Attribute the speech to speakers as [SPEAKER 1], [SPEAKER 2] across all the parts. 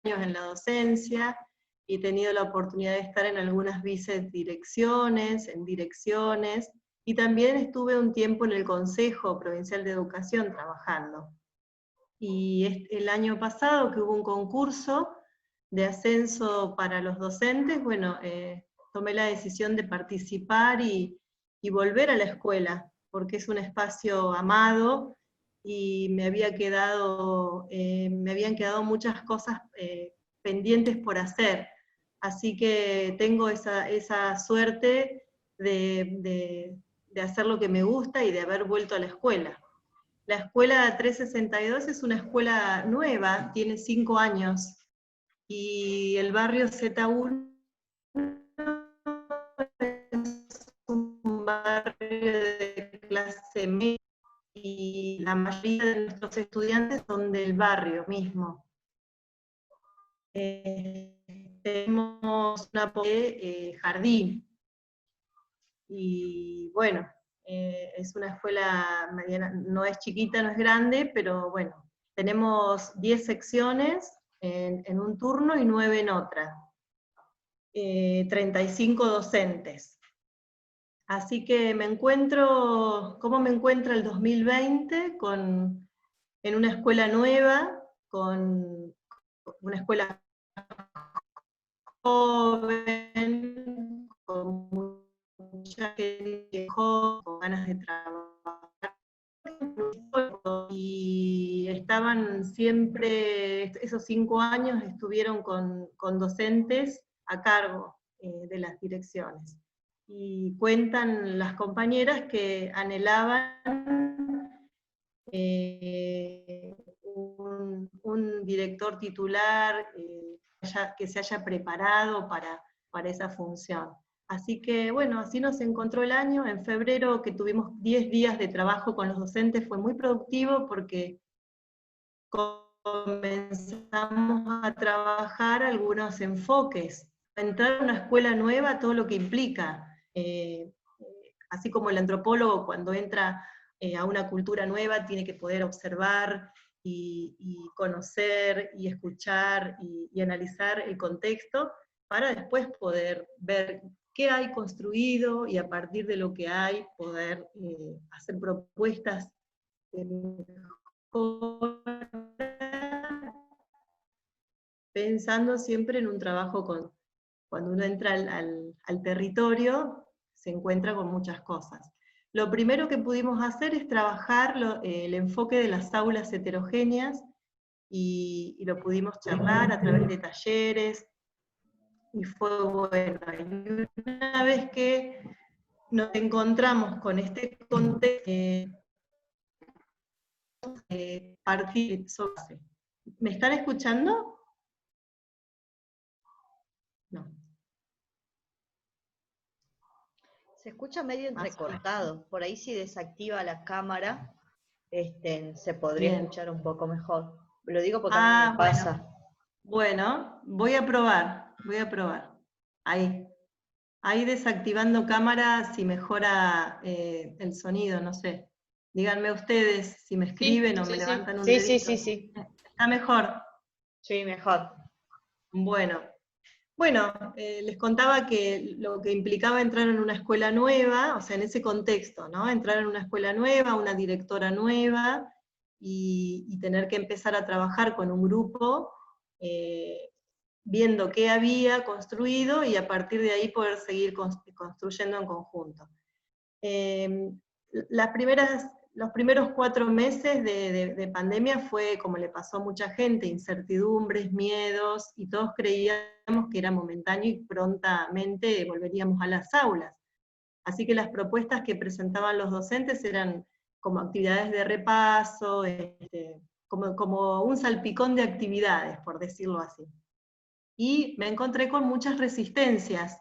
[SPEAKER 1] en la docencia, y he tenido la oportunidad de estar en algunas vicedirecciones, en direcciones, y también estuve un tiempo en el Consejo Provincial de Educación trabajando. Y el año pasado, que hubo un concurso de ascenso para los docentes, bueno, tomé la decisión de participar y volver a la escuela, porque es un espacio amado, y me habían quedado muchas cosas pendientes por hacer. Así que tengo esa suerte de hacer lo que me gusta y de haber vuelto a la escuela. La escuela 362 es una escuela nueva, tiene 5 años, y el barrio Z1 es un barrio de clase media, y la mayoría de nuestros estudiantes son del barrio mismo. Tenemos una jardín, y bueno, es una escuela mediana, no es chiquita, no es grande, pero bueno, tenemos 10 secciones en un turno y 9 en otra. 35 docentes. Así que ¿cómo me encuentro el 2020? En una escuela nueva, con una escuela joven, con mucha gente joven, con ganas de trabajar. Y estaban siempre, esos 5 años estuvieron con docentes a cargo de las direcciones. Y cuentan las compañeras que anhelaban un director titular que se haya preparado para esa función. Así que bueno, así nos encontró el año. En febrero, que tuvimos 10 días de trabajo con los docentes, fue muy productivo porque comenzamos a trabajar algunos enfoques. Entrar a una escuela nueva, todo lo que implica. Así como el antropólogo cuando entra a una cultura nueva tiene que poder observar y conocer y escuchar y analizar el contexto para después poder ver qué hay construido y a partir de lo que hay poder hacer propuestas de mejora, pensando siempre en un trabajo cuando uno entra al territorio, se encuentra con muchas cosas. Lo primero que pudimos hacer es trabajar el enfoque de las aulas heterogéneas, y lo pudimos charlar a través de talleres, y fue bueno. Y una vez que nos encontramos con este contexto, partir. ¿Me están escuchando? No.
[SPEAKER 2] Se escucha medio entrecortado, por ahí si desactiva la cámara, se podría
[SPEAKER 1] Bien.
[SPEAKER 2] escuchar un poco mejor. Lo digo porque a mí me pasa.
[SPEAKER 1] Bueno, voy a probar. Ahí desactivando cámara, si mejora el sonido, no sé. Díganme ustedes si me escriben o me levantan un dedito.
[SPEAKER 2] Sí.
[SPEAKER 1] ¿Está mejor?
[SPEAKER 2] Sí, mejor.
[SPEAKER 1] Bueno, les contaba que lo que implicaba entrar en una escuela nueva, o sea, en ese contexto, ¿no? Entrar en una escuela nueva, una directora nueva, y tener que empezar a trabajar con un grupo, viendo qué había construido, y a partir de ahí poder seguir construyendo en conjunto. Los primeros 4 meses de pandemia fue como le pasó a mucha gente, incertidumbres, miedos, y todos creíamos que era momentáneo y prontamente volveríamos a las aulas. Así que las propuestas que presentaban los docentes eran como actividades de repaso, como un salpicón de actividades, por decirlo así. Y me encontré con muchas resistencias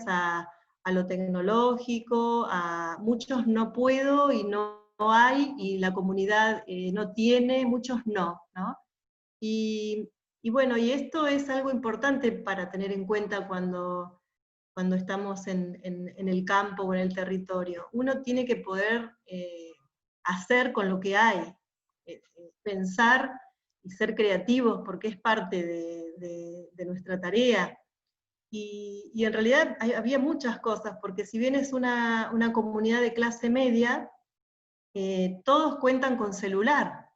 [SPEAKER 1] a lo tecnológico, a muchos no puedo y no hay, y la comunidad no tiene, muchos no. Y bueno, y esto es algo importante para tener en cuenta cuando estamos en el campo o en el territorio. Uno tiene que poder hacer con lo que hay, pensar ser creativos, porque es parte de nuestra tarea. Y en realidad había muchas cosas, porque si bien es una comunidad de clase media, todos cuentan con celular.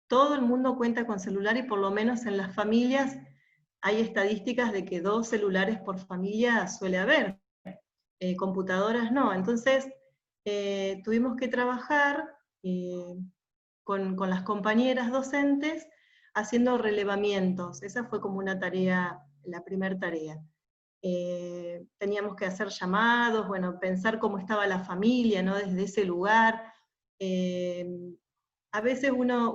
[SPEAKER 1] Todo el mundo cuenta con celular, y por lo menos en las familias hay estadísticas de que 2 celulares por familia suele haber, computadoras no. Entonces tuvimos que trabajar con las compañeras docentes haciendo relevamientos. Esa fue como una tarea, la primera tarea. Teníamos que hacer llamados, bueno, pensar cómo estaba la familia, ¿no? Desde ese lugar. A veces uno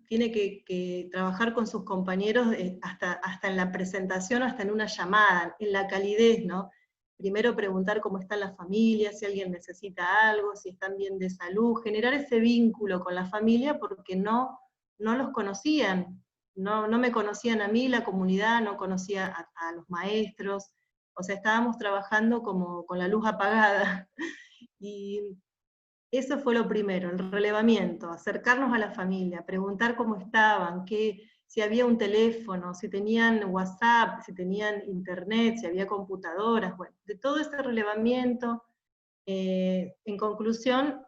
[SPEAKER 1] tiene que trabajar con sus compañeros hasta en la presentación, hasta en una llamada, en la calidez, ¿no? Primero preguntar cómo está la familia, si alguien necesita algo, si están bien de salud, generar ese vínculo con la familia, porque no los conocían, no me conocían a mí, la comunidad no conocía a los maestros, o sea, estábamos trabajando como con la luz apagada. Y eso fue lo primero, el relevamiento, acercarnos a la familia, preguntar cómo estaban, si había un teléfono, si tenían WhatsApp, si tenían internet, si había computadoras, bueno, de todo ese relevamiento. En conclusión,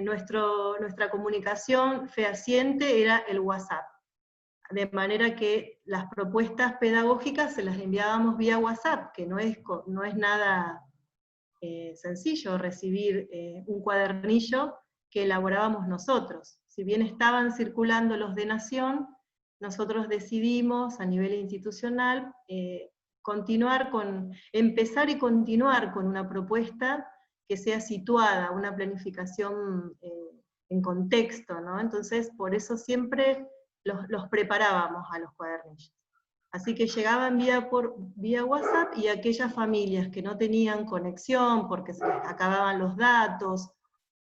[SPEAKER 1] nuestra comunicación fehaciente era el WhatsApp, de manera que las propuestas pedagógicas se las enviábamos vía WhatsApp, que no es nada sencillo recibir un cuadernillo que elaborábamos nosotros. Si bien estaban circulando los de Nación, nosotros decidimos a nivel institucional empezar y continuar con una propuesta que sea situada, una planificación en contexto, ¿no? Entonces, por eso siempre los preparábamos a los cuadernillos. Así que llegaban vía WhatsApp, y aquellas familias que no tenían conexión porque se les acababan los datos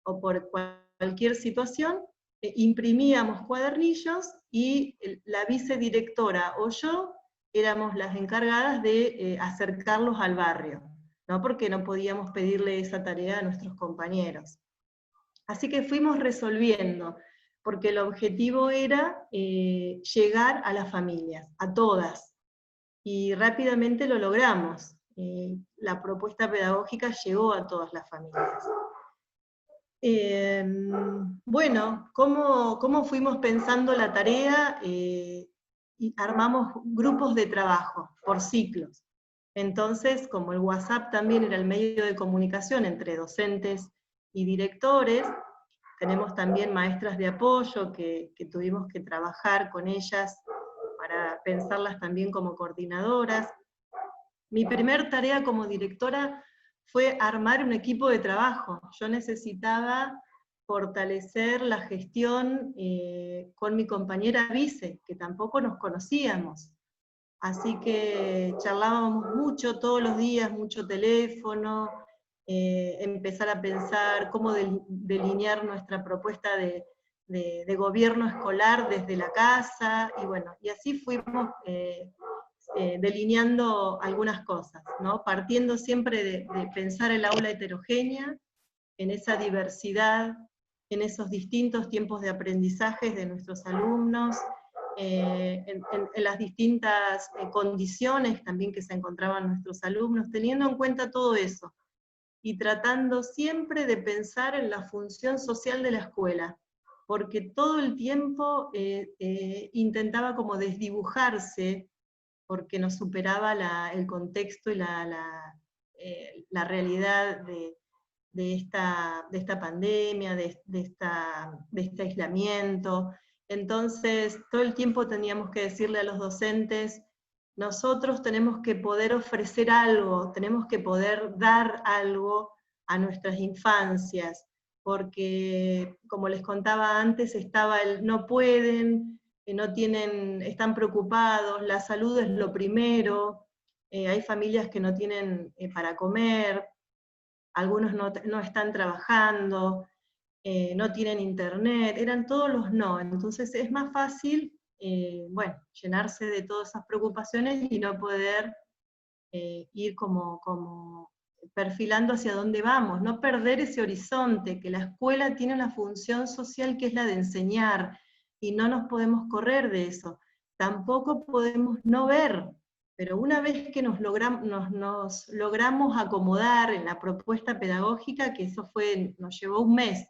[SPEAKER 1] o por cualquier situación, imprimíamos cuadernillos, y la vicedirectora o yo éramos las encargadas de acercarlos al barrio, ¿no? Porque no podíamos pedirle esa tarea a nuestros compañeros. Así que fuimos resolviendo, porque el objetivo era llegar a las familias, a todas, y rápidamente lo logramos. La propuesta pedagógica llegó a todas las familias. Bueno, ¿cómo fuimos pensando la tarea? Y armamos grupos de trabajo por ciclos. Entonces, como el WhatsApp también era el medio de comunicación entre docentes y directores, tenemos también maestras de apoyo que tuvimos que trabajar con ellas para pensarlas también como coordinadoras. Mi primer tarea como directora fue armar un equipo de trabajo. Yo necesitaba fortalecer la gestión con mi compañera vice, que tampoco nos conocíamos. Así que charlábamos mucho todos los días, mucho teléfono, empezar a pensar cómo delinear nuestra propuesta de gobierno escolar desde la casa, y bueno, y así fuimos delineando algunas cosas, ¿no? Partiendo siempre de pensar el aula heterogénea, en esa diversidad, en esos distintos tiempos de aprendizaje de nuestros alumnos, en las distintas condiciones también que se encontraban nuestros alumnos, teniendo en cuenta todo eso, y tratando siempre de pensar en la función social de la escuela, porque todo el tiempo intentaba como desdibujarse, porque nos superaba el contexto y la realidad de esta pandemia, de este aislamiento. Entonces, todo el tiempo teníamos que decirle a los docentes, nosotros tenemos que poder ofrecer algo, tenemos que poder dar algo a nuestras infancias, porque, como les contaba antes, estaba el no pueden, no tienen, están preocupados, la salud es lo primero, hay familias que no tienen para comer, algunos no están trabajando, no tienen internet, eran todos los no. Entonces es más fácil, bueno, llenarse de todas esas preocupaciones y no poder ir como perfilando hacia dónde vamos, no perder ese horizonte, que la escuela tiene una función social que es la de enseñar, y no nos podemos correr de eso. tampoco podemos no ver, pero una vez que nos logramos acomodar en la propuesta pedagógica, que eso nos llevó un mes,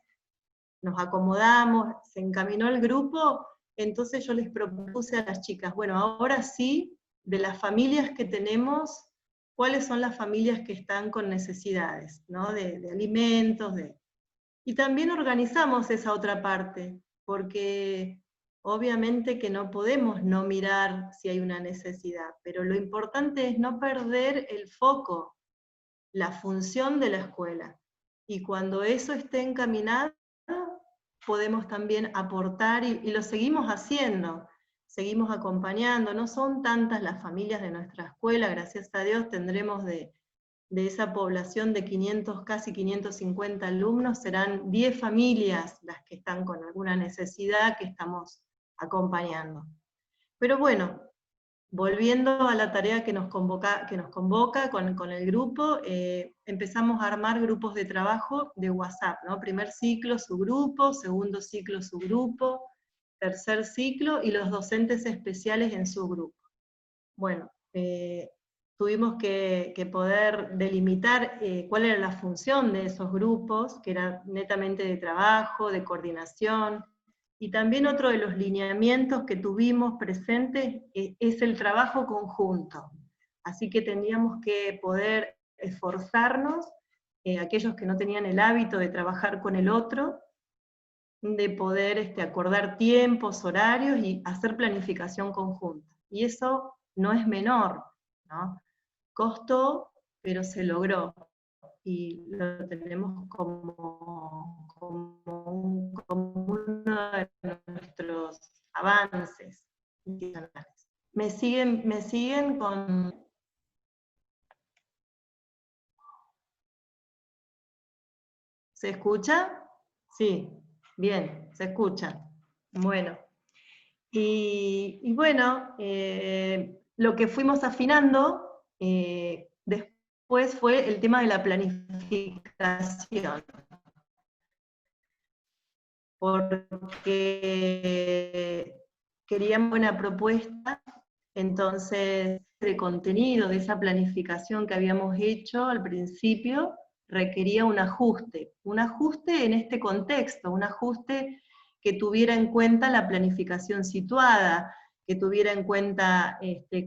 [SPEAKER 1] nos acomodamos, se encaminó el grupo, entonces yo les propuse a las chicas, bueno, ahora sí, de las familias que tenemos, ¿cuáles son las familias que están con necesidades, ¿no? de alimentos, y también organizamos esa otra parte, porque obviamente que no podemos no mirar si hay una necesidad, pero lo importante es no perder el foco, la función de la escuela. Y cuando eso esté encaminado, podemos también aportar, y lo seguimos haciendo, seguimos acompañando. No son tantas las familias de nuestra escuela, gracias a Dios tendremos de esa población de 500, casi 550 alumnos, serán 10 familias las que están con alguna necesidad que estamos acompañando. Pero bueno, volviendo a la tarea que nos convoca con el grupo, empezamos a armar grupos de trabajo de WhatsApp, ¿no? Primer ciclo su grupo, segundo ciclo su grupo, tercer ciclo, y los docentes especiales en su grupo. Bueno, tuvimos que poder delimitar cuál era la función de esos grupos, que era netamente de trabajo, de coordinación, y también otro de los lineamientos que tuvimos presentes es el trabajo conjunto. Así que teníamos que poder esforzarnos, aquellos que no tenían el hábito de trabajar con el otro, de poder acordar tiempos, horarios y hacer planificación conjunta. Y eso no es menor, ¿no? Costó, pero se logró. Y lo tenemos como uno de nuestros avances institucionales. ¿Me siguen con...? ¿Se escucha? Sí, bien, se escucha. Bueno. Y bueno, lo que fuimos afinando después fue el tema de la planificación, porque queríamos una propuesta, entonces el contenido de esa planificación que habíamos hecho al principio requería un ajuste en este contexto, un ajuste que tuviera en cuenta la planificación situada, que tuviera en cuenta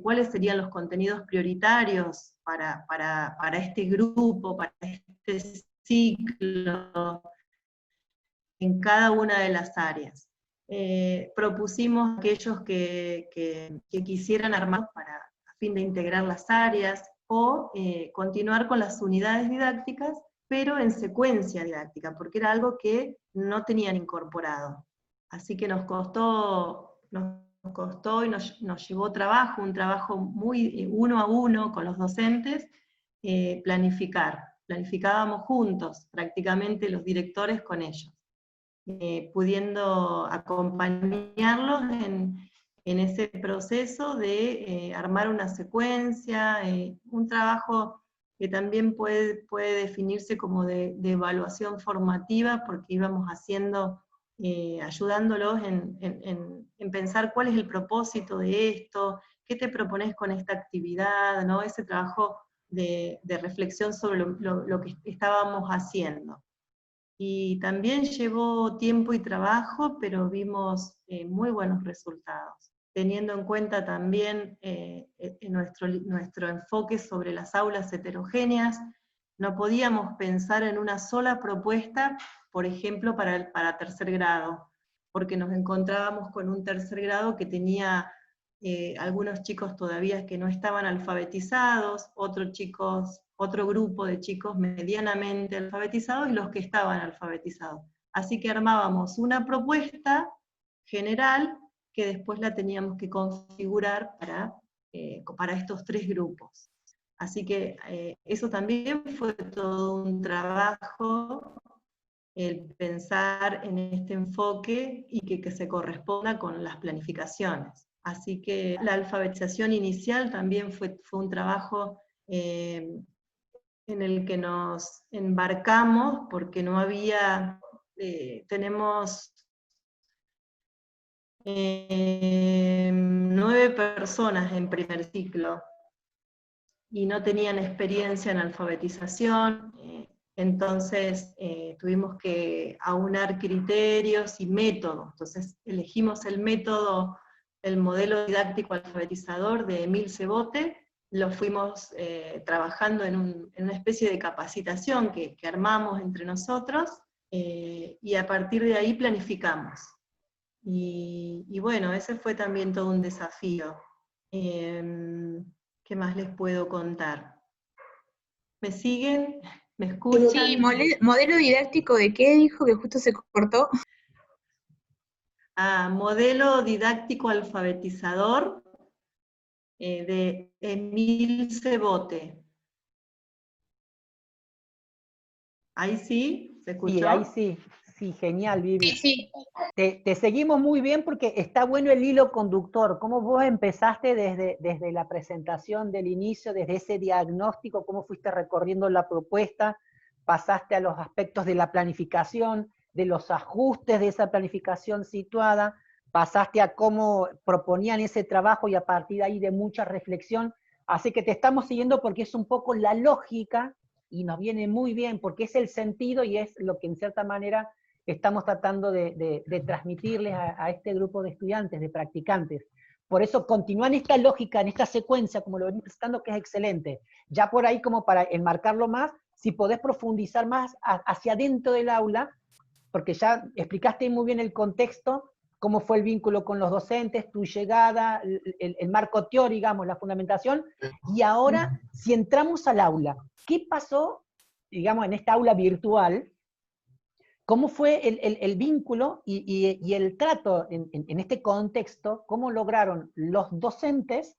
[SPEAKER 1] cuáles serían los contenidos prioritarios para este grupo, para este ciclo, en cada una de las áreas. Propusimos a aquellos que quisieran armar a fin de integrar las áreas, o continuar con las unidades didácticas, pero en secuencia didáctica, porque era algo que no tenían incorporado. Así que nos costó y nos llevó trabajo, un trabajo muy uno a uno con los docentes, planificábamos juntos, prácticamente los directores con ellos. Pudiendo acompañarlos en ese proceso de armar una secuencia, un trabajo que también puede definirse como de evaluación formativa, porque íbamos haciendo, ayudándolos en pensar cuál es el propósito de esto, qué te propones con esta actividad, ¿no? Ese trabajo de reflexión sobre lo que estábamos haciendo. Y también llevó tiempo y trabajo, pero vimos muy buenos resultados, teniendo en cuenta también nuestro enfoque sobre las aulas heterogéneas. No podíamos pensar en una sola propuesta, por ejemplo, para tercer grado, porque nos encontrábamos con un tercer grado que tenía algunos chicos todavía que no estaban alfabetizados, otro grupo de chicos medianamente alfabetizados y los que estaban alfabetizados. Así que armábamos una propuesta general que después la teníamos que configurar para estos tres grupos. Así que eso también fue todo un trabajo, el pensar en este enfoque y que se corresponda con las planificaciones. Así que la alfabetización inicial también fue un trabajo en el que nos embarcamos, porque no había, tenemos 9 personas en primer ciclo, y no tenían experiencia en alfabetización, entonces tuvimos que aunar criterios y métodos. Entonces elegimos el método, el modelo didáctico alfabetizador de Emil Cebote, lo fuimos trabajando en una especie de capacitación que armamos entre nosotros, y a partir de ahí planificamos. Y bueno, ese fue también todo un desafío. ¿Qué más les puedo contar? ¿Me siguen? ¿Me
[SPEAKER 3] Sí,
[SPEAKER 1] escuchan?
[SPEAKER 3] modelo didáctico de qué dijo que justo se cortó.
[SPEAKER 1] Modelo didáctico alfabetizador de Emil Cebote. ¿Ahí sí? ¿Se
[SPEAKER 4] Sí, ahí
[SPEAKER 1] escuchó?
[SPEAKER 4] sí. Sí, genial, Vivi.
[SPEAKER 3] Sí, sí.
[SPEAKER 4] Te seguimos muy bien porque está bueno el hilo conductor. ¿Cómo vos empezaste desde la presentación del inicio, desde ese diagnóstico, cómo fuiste recorriendo la propuesta, pasaste a los aspectos de la planificación, de los ajustes de esa planificación situada, pasaste a cómo proponían ese trabajo y a partir de ahí de mucha reflexión? Así que te estamos siguiendo porque es un poco la lógica y nos viene muy bien porque es el sentido y es lo que en cierta manera estamos tratando de transmitirles a este grupo de estudiantes, de practicantes. Por eso continúan esta lógica, en esta secuencia, como lo venís presentando, que es excelente. Ya por ahí, como para enmarcarlo más, si podés profundizar más hacia adentro del aula, porque ya explicaste muy bien el contexto, cómo fue el vínculo con los docentes, tu llegada, el marco teórico, digamos, la fundamentación, y ahora, si entramos al aula, ¿qué pasó, digamos, en esta aula virtual? ¿Cómo fue el vínculo y el trato en este contexto? ¿Cómo lograron los docentes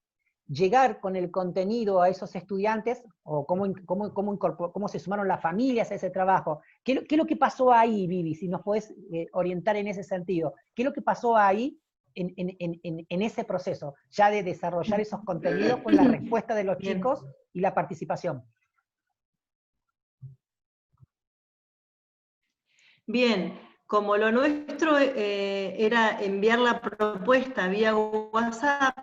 [SPEAKER 4] llegar con el contenido a esos estudiantes? ¿O cómo se sumaron las familias a ese trabajo? ¿Qué es lo que pasó ahí, Vivi? Si nos podés orientar en ese sentido. ¿Qué es lo que pasó ahí en ese proceso, ya de desarrollar esos contenidos con la respuesta de los
[SPEAKER 1] Bien.
[SPEAKER 4] chicos y la participación?
[SPEAKER 1] Bien, como lo nuestro era enviar la propuesta vía WhatsApp,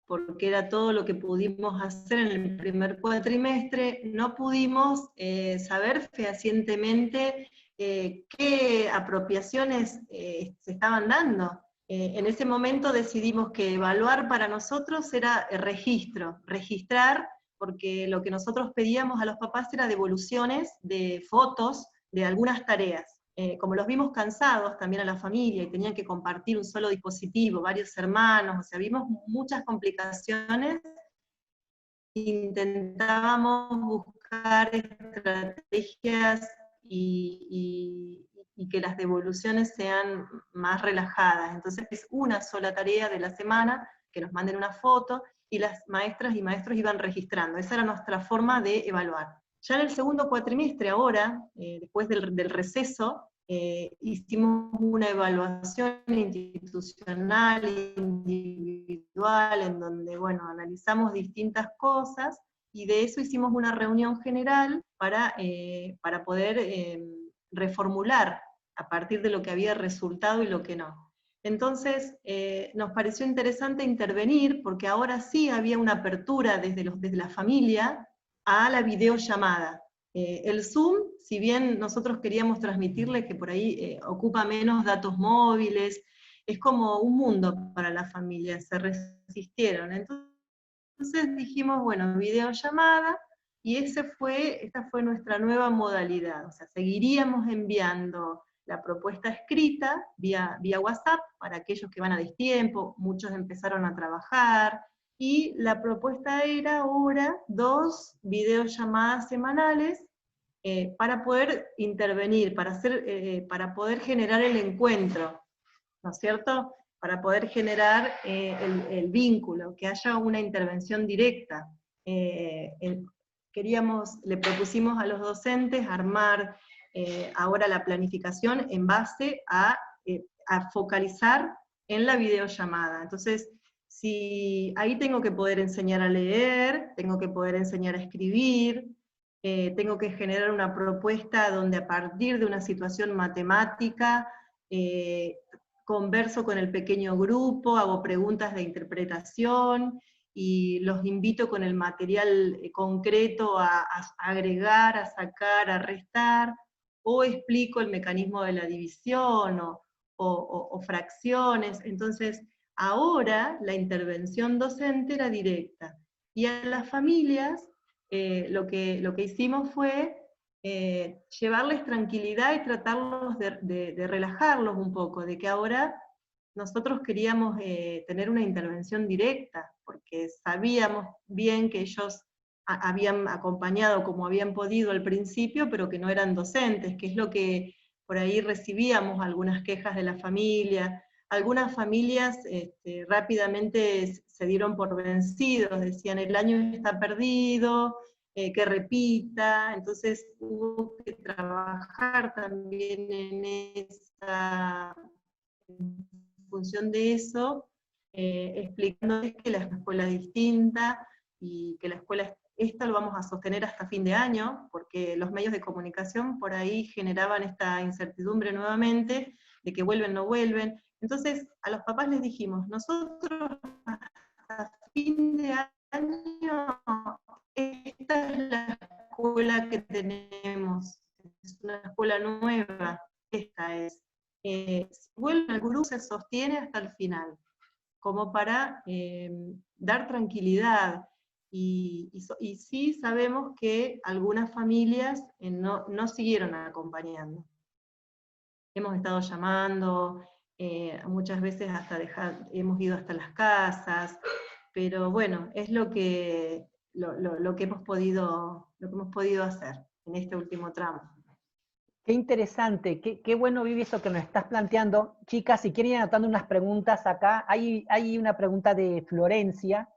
[SPEAKER 1] porque era todo lo que pudimos hacer en el primer cuatrimestre, no pudimos saber fehacientemente qué apropiaciones se estaban dando. En ese momento decidimos que evaluar para nosotros era registrar, porque lo que nosotros pedíamos a los papás era devoluciones de fotos de algunas tareas. Como los vimos cansados también a la familia y tenían que compartir un solo dispositivo, varios hermanos, o sea, vimos muchas complicaciones, intentábamos buscar estrategias y que las devoluciones sean más relajadas. Entonces es una sola tarea de la semana, que nos manden una foto, y las maestras y maestros iban registrando. Esa era nuestra forma de evaluar. Ya en el segundo cuatrimestre, ahora, después del receso, hicimos una evaluación institucional, individual, en donde, bueno, analizamos distintas cosas, y de eso hicimos una reunión general para poder reformular a partir de lo que había resultado y lo que no. Entonces, nos pareció interesante intervenir, porque ahora sí había una apertura desde la familia a la videollamada. El Zoom, si bien nosotros queríamos transmitirle que por ahí ocupa menos datos móviles, es como un mundo para la familia, se resistieron. Entonces dijimos, bueno, videollamada, y esta fue nuestra nueva modalidad. O sea, seguiríamos enviando la propuesta escrita vía WhatsApp para aquellos que van a destiempo, muchos empezaron a trabajar, y la propuesta era ahora 2 videollamadas semanales para poder intervenir, para poder generar el encuentro, ¿no es cierto? Para poder generar el vínculo, que haya una intervención directa. Le propusimos a los docentes armar ahora la planificación en base a focalizar en la videollamada. Entonces, si ahí tengo que poder enseñar a leer, tengo que poder enseñar a escribir, tengo que generar una propuesta donde a partir de una situación matemática converso con el pequeño grupo, hago preguntas de interpretación, y los invito con el material concreto a agregar, a sacar, a restar, o explico el mecanismo de la división, o fracciones. Entonces, ahora la intervención docente era directa, y a las familias lo que hicimos fue llevarles tranquilidad y tratarlos de relajarlos un poco, de que ahora nosotros queríamos tener una intervención directa, porque sabíamos bien que ellos habían acompañado como habían podido al principio, pero que no eran docentes, que es lo que por ahí recibíamos algunas quejas de la familia. Algunas familias rápidamente se dieron por vencidos, decían el año está perdido, que repita. Entonces hubo que trabajar también en función de eso, explicándoles que la escuela es distinta, y que la escuela esta lo vamos a sostener hasta fin de año, porque los medios de comunicación por ahí generaban esta incertidumbre nuevamente, de que vuelven, no vuelven. Entonces a los papás les dijimos, nosotros hasta fin de año, esta es la escuela que tenemos, es una escuela nueva, esta es. Si vuelve al gurú se sostiene hasta el final, como para dar tranquilidad, y sí sabemos que algunas familias no siguieron acompañando. Hemos estado llamando, muchas veces hasta hemos ido hasta las casas, pero bueno, es lo que hemos podido hacer en este último tramo.
[SPEAKER 4] Qué interesante, qué bueno, Vivi, eso que nos estás planteando. Chicas, si quieren ir anotando unas preguntas acá, hay una pregunta de Florencia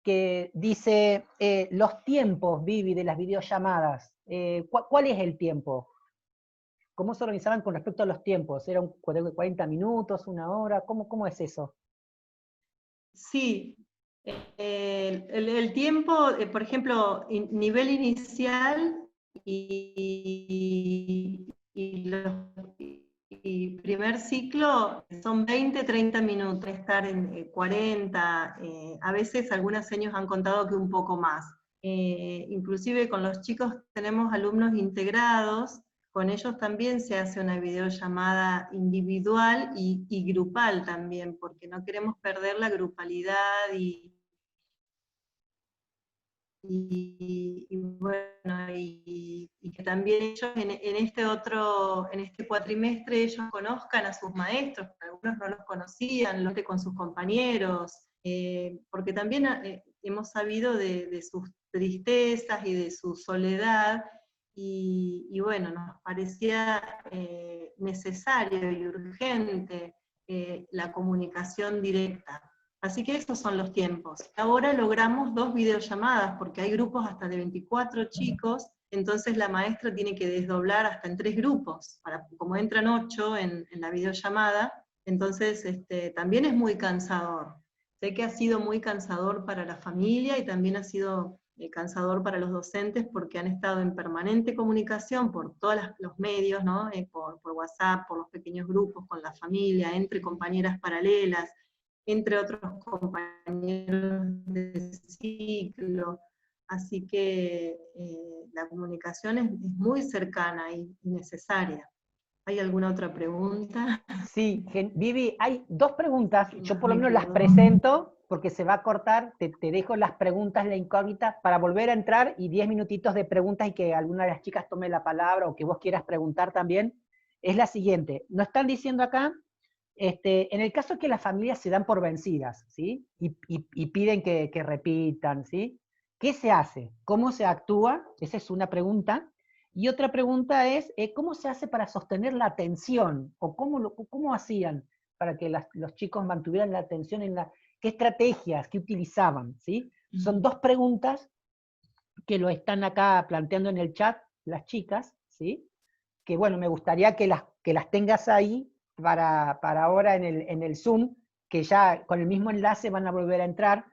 [SPEAKER 4] que dice, los tiempos, Vivi, de las videollamadas, ¿cuál es el tiempo? ¿Cómo se organizaban con respecto a los tiempos? ¿Eran 40 minutos, una hora? ¿Cómo es eso?
[SPEAKER 1] Sí, el tiempo, por ejemplo, nivel inicial y primer ciclo son 20, 30 minutos, estar en 40, a veces algunas seños han contado que un poco más. Inclusive con los chicos tenemos alumnos integrados, con ellos también se hace una videollamada individual y grupal también, porque no queremos perder la grupalidad y bueno, y que también ellos en este cuatrimestre ellos conozcan a sus maestros, porque algunos no los conocían, los de con sus compañeros, porque también hemos sabido de sus tristezas y de su soledad, y bueno, nos parecía necesario y urgente la comunicación directa. Así que esos son los tiempos. Ahora logramos 2 videollamadas, porque hay grupos hasta de 24 chicos, entonces la maestra tiene que desdoblar hasta en 3 grupos, como entran 8 en la videollamada, entonces también es muy cansador. Sé que ha sido muy cansador para la familia, y también ha sido cansador para los docentes, porque han estado en permanente comunicación por todos los medios, ¿no? Por WhatsApp, por los pequeños grupos, con la familia, entre compañeras paralelas, entre otros compañeros de ciclo. Así que la comunicación es muy cercana y necesaria. ¿Hay alguna otra pregunta?
[SPEAKER 4] Sí, Vivi, hay 2 preguntas, yo por lo menos las presento, porque se va a cortar, te dejo las preguntas, la incógnita, para volver a entrar, y 10 minutitos de preguntas, y que alguna de las chicas tome la palabra, o que vos quieras preguntar también. Es la siguiente, nos están diciendo acá, en el caso que las familias se dan por vencidas, ¿sí? Y piden que repitan, ¿sí? ¿Qué se hace? ¿Cómo se actúa? Esa es una pregunta. Y otra pregunta es, ¿cómo se hace para sostener la atención? ¿O cómo hacían para que los chicos mantuvieran la atención qué estrategias, qué utilizaban, ¿sí? Son 2 preguntas que lo están acá planteando en el chat las chicas, ¿sí? Que bueno, me gustaría que las tengas ahí para ahora en el Zoom, que ya con el mismo enlace van a volver a entrar.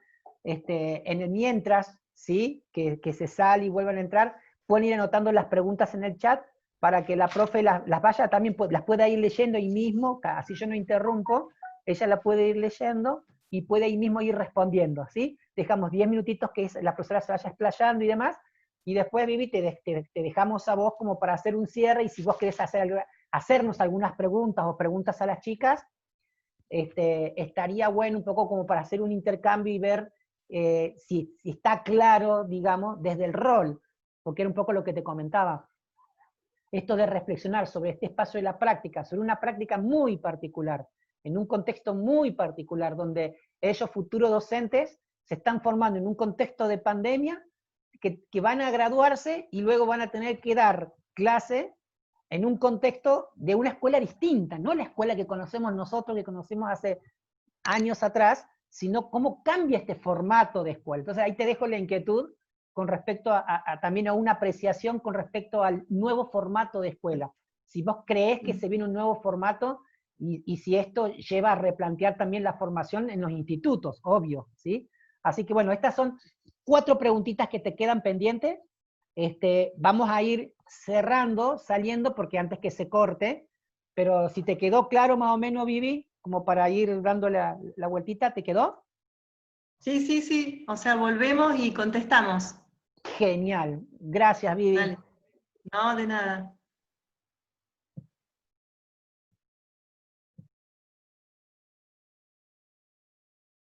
[SPEAKER 4] En el mientras, ¿sí? Que se sale y vuelvan a entrar, pueden ir anotando las preguntas en el chat para que la profe las vaya también, las pueda ir leyendo ahí mismo, así yo no interrumpo, ella la puede ir leyendo y puede ahí mismo ir respondiendo, ¿sí? Dejamos 10 minutitos que la profesora se vaya explayando y demás, y después, Vivi, te dejamos a vos como para hacer un cierre, y si vos querés hacernos algunas preguntas o preguntas a las chicas, estaría bueno un poco como para hacer un intercambio y ver si está claro, digamos, desde el rol, porque era un poco lo que te comentaba. Esto de reflexionar sobre este espacio de la práctica, sobre una práctica muy particular, en un contexto muy particular, donde ellos, futuros docentes, se están formando en un contexto de pandemia, que van a graduarse y luego van a tener que dar clase en un contexto de una escuela distinta, no la escuela que conocemos nosotros, que conocimos hace años atrás, sino cómo cambia este formato de escuela. Entonces ahí te dejo la inquietud con respecto también a una apreciación con respecto al nuevo formato de escuela. Si vos creés que se viene un nuevo formato, y si esto lleva a replantear también la formación en los institutos, obvio, ¿sí? Así que bueno, estas son 4 preguntitas que te quedan pendientes. Vamos a ir cerrando, saliendo, porque antes que se corte, pero si te quedó claro más o menos, Vivi, como para ir dando la vueltita, ¿te quedó?
[SPEAKER 1] Sí, sí, sí, o sea, volvemos y contestamos.
[SPEAKER 4] Genial, gracias, Vivi.
[SPEAKER 1] Dale. No, de nada.